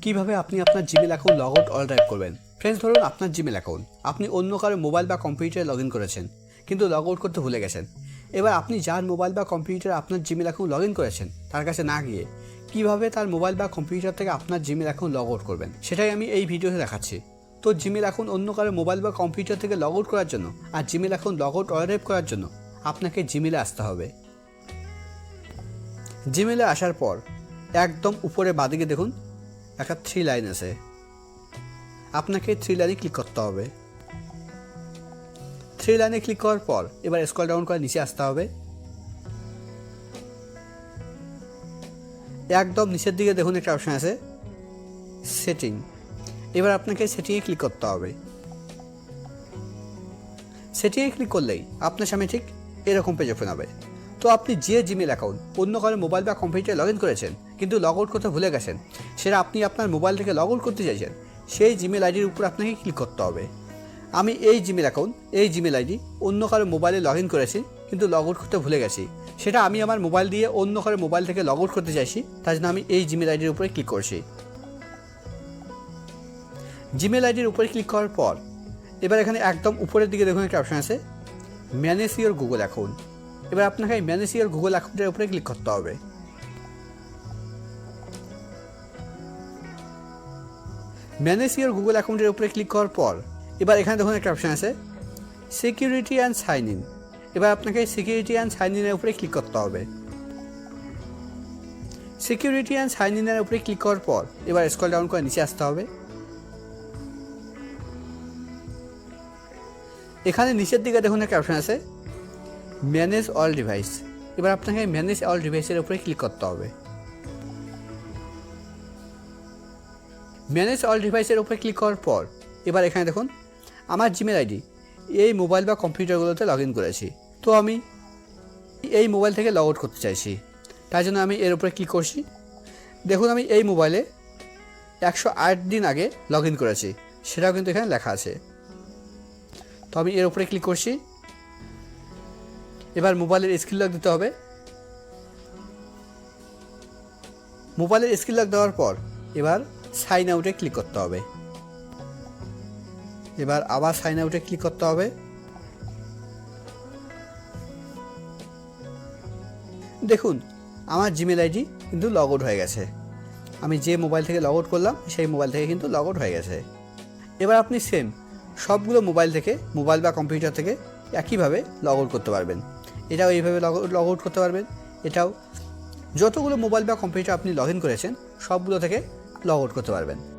কিভাবে আপনি আপনার Gmail account log out all type করবেন। ফ্রেন্ডস, ধরুন আপনার জিমেল অ্যাকাউন্ট আপনি অন্য কারো মোবাইল বা কম্পিউটারে লগ ইন করেছেন, কিন্তু লগ আউট করতে ভুলে গেছেন। এবার আপনি যার মোবাইল বা কম্পিউটারে আপনার জিমেল অ্যাকাউন্ট লগ ইন করেছেন তার কাছে না গিয়ে কীভাবে তার মোবাইল বা কম্পিউটার থেকে আপনার জিমেল অ্যাকাউন্ট লগ আউট করবেন, সেটাই আমি এই ভিডিওতে দেখাচ্ছি। তো জিমেল অ্যাকাউন্ট অন্য কারো মোবাইল বা কম্পিউটার থেকে লগ আউট করার জন্য আর Gmail account log out all type করার জন্য আপনাকে জিমেলে আসতে হবে। জিমেলে আসার পর একদম উপরে বাঁদিকে দেখুন একটা 3 লাইন আছে, আপনাকে 3 লাইনে ক্লিক করতে হবে। 3 লাইনে ক্লিক করার পর এবার স্ক্রল ডাউন করে নিচে আসতে হবে। একদম নিচের দিকে দেখুন একটা অপশন আছে সেটিং, এবার আপনাকে সেটিংয়ে ক্লিক করতে হবে। সেটিংয়ে ক্লিক করলেই আপনার সামনে ঠিক এরকম পেজ ওপেন হবে। তো আপনি যে জিমেল অ্যাকাউন্ট অন্য কারো মোবাইল বা কম্পিউটারে লগ ইন করেছেন কিন্তু লগ আউট করতে ভুলে গেছেন, সেটা আপনি আপনার মোবাইল থেকে লগ আউট করতে চাইছেন, সেই জিমেল আইডির উপর আপনাকে ক্লিক করতে হবে। আমি এই জিমেল অ্যাকাউন্ট এই জিমেল আইডি অন্য কারো মোবাইলে লগ ইন করেছি কিন্তু লগ আউট করতে ভুলে গেছি, সেটা আমি আমার মোবাইল দিয়ে অন্য কারো মোবাইল থেকে লগ আউট করতে চাইছি, তার জন্য আমি এই জিমেল আইডির উপরে ক্লিক করছি। জিমেল আইডির উপরে ক্লিক করার পর এবার এখানে একদম উপরের দিকে দেখুন একটা অপশন আছে ম্যানেজ ইওর গুগল অ্যাকাউন্ট, এবার আপনাকে ম্যানেজ ইওর গুগল অ্যাকাউন্টের উপরে ক্লিক করতে হবে। ম্যানেজ ইওর গুগল অ্যাকাউন্টের উপরে ক্লিক করার পর এবার এখানে দেখুন একটা অপশন আছে সিকিউরিটি অ্যান্ড সাইন ইন, এবার আপনাকে সিকিউরিটি অ্যান্ড সাইন ইনের উপরে ক্লিক করতে হবে। সিকিউরিটি অ্যান্ড সাইন ইনের উপরে ক্লিক করার পর এবার স্ক্রল ডাউন করে নিচে আসতে হবে। এখানে নিচের দিকে দেখুন একটা অপশন আছে ম্যানেজ অল ডিভাইস, এবার আপনাকে ম্যানেজ অল ডিভাইসের উপরে ক্লিক করতে হবে। ম্যানেজ অল ডিভাইসের উপরে ক্লিক করার পর এবার এখানে দেখুন আমার জিমেল আইডি এই মোবাইল বা কম্পিউটারগুলোতে লগ ইন করেছি, তো আমি এই মোবাইল থেকে লগ আউট করতে চাইছি, তাই জন্য আমি এর উপরে ক্লিক করছি। দেখুন আমি এই মোবাইলে 108 দিন আগে লগ ইন করেছি, সেটাও কিন্তু এখানে লেখা আছে। তো আমি এর উপরে ক্লিক করছি। এবার মোবাইলের স্ক্রিন লক দিতে হবে। মোবাইলের স্ক্রিন লক দেওয়ার পর এবার সাইন আউটে ক্লিক করতে হবে। এবার আবার সাইন আউটে ক্লিক করতে হবে। দেখুন আমার জিমেল আইডি কিন্তু লগ আউট হয়ে গেছে, আমি যে মোবাইল থেকে লগ আউট করলাম সেই মোবাইল থেকে কিন্তু লগ আউট হয়ে গেছে। এবার আপনি সেম সবগুলো মোবাইল থেকে মোবাইল বা কম্পিউটার থেকে একইভাবে লগ আউট করতে পারবেন। এটাও এইভাবে লগ আউট করতে পারবেন, এটাও যতগুলো মোবাইল বা কম্পিউটার আপনি লগ ইন করেছেন সবগুলো থেকে লগ আউট করতে পারবেন।